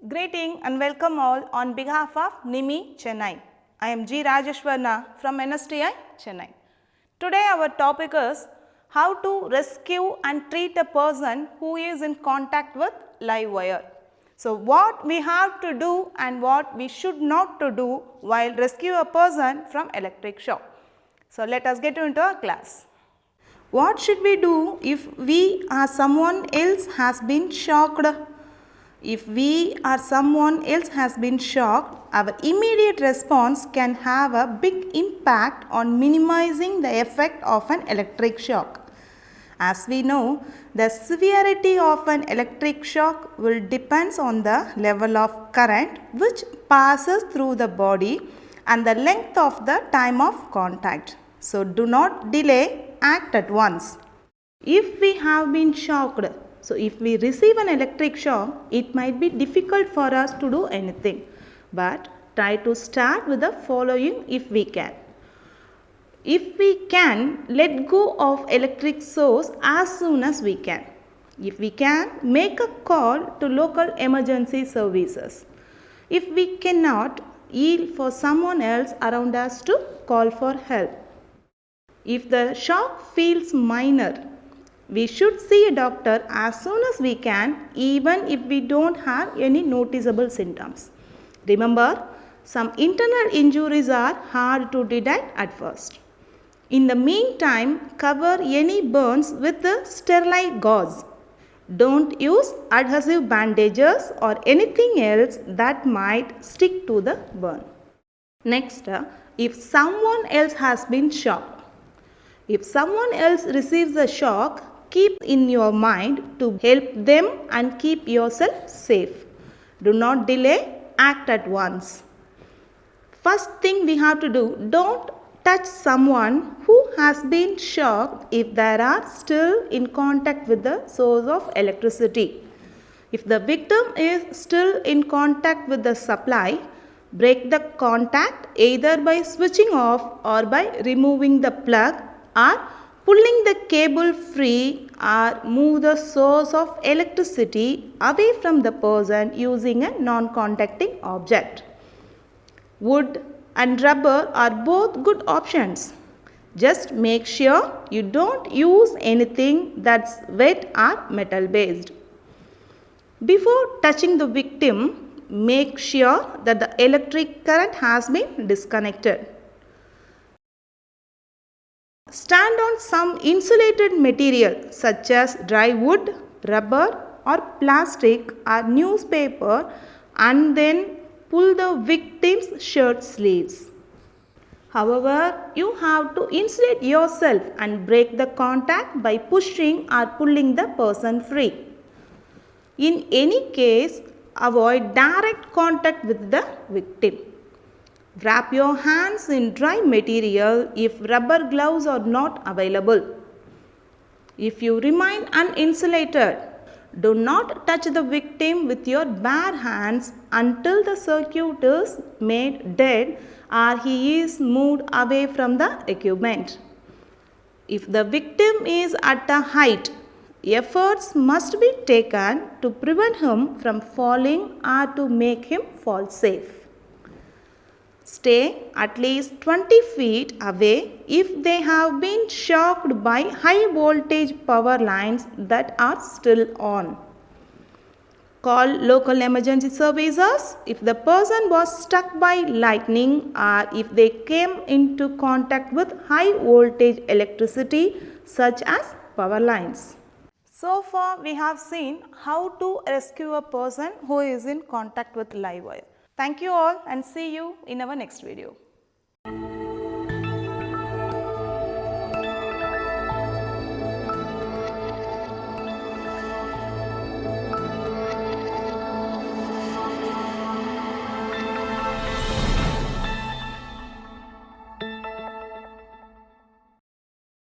Greeting and welcome all on behalf of NIMI Chennai. I am G. Rajeshwarna from NSTI Chennai. Today our topic is how to rescue and treat a person who is in contact with live wire. So, what we have to do and what we should not to do while rescue a person from electric shock. So, let us get into our class. What should we do if we or someone else has been shocked? If we or someone else has been shocked, our immediate response can have a big impact on minimizing the effect of an electric shock. As we know, the severity of an electric shock will depend on the level of current which passes through the body and the length of the time of contact. So, do not delay, act at once. If we have been shocked, so if we receive an electric shock, it might be difficult for us to do anything, but try to start with the following if we can. If we can, let go of electric source as soon as we can. If we can, make a call to local emergency services. If we cannot, yield for someone else around us to call for help. If the shock feels minor, we should see a doctor as soon as we can, even if we don't have any noticeable symptoms. Remember, some internal injuries are hard to detect at first. In the meantime, cover any burns with the sterile gauze. Don't use adhesive bandages or anything else that might stick to the burn. Next, if someone else has been shocked. If someone else receives a shock, keep in your mind to help them and keep yourself safe. Do not delay, act at once. First thing we have to do, don't touch someone who has been shocked if they are still in contact with the source of electricity. If the victim is still in contact with the supply, break the contact either by switching off or by removing the plug or pulling the cable free or move the source of electricity away from the person using a non-contacting object. Wood and rubber are both good options. Just make sure you don't use anything that's wet or metal based. Before touching the victim, make sure that the electric current has been disconnected. Stand on some insulated material such as dry wood, rubber or plastic or newspaper and then pull the victim's shirt sleeves. However, you have to insulate yourself and break the contact by pushing or pulling the person free. In any case, avoid direct contact with the victim. Wrap your hands in dry material if rubber gloves are not available. If you remain uninsulated, do not touch the victim with your bare hands until the circuit is made dead or he is moved away from the equipment. If the victim is at a height, efforts must be taken to prevent him from falling or to make him fall safe. Stay at least 20 feet away if they have been shocked by high voltage power lines that are still on. Call local emergency services if the person was struck by lightning or if they came into contact with high voltage electricity such as power lines. So far we have seen how to rescue a person who is in contact with live wire. Thank you all and see you in our next video.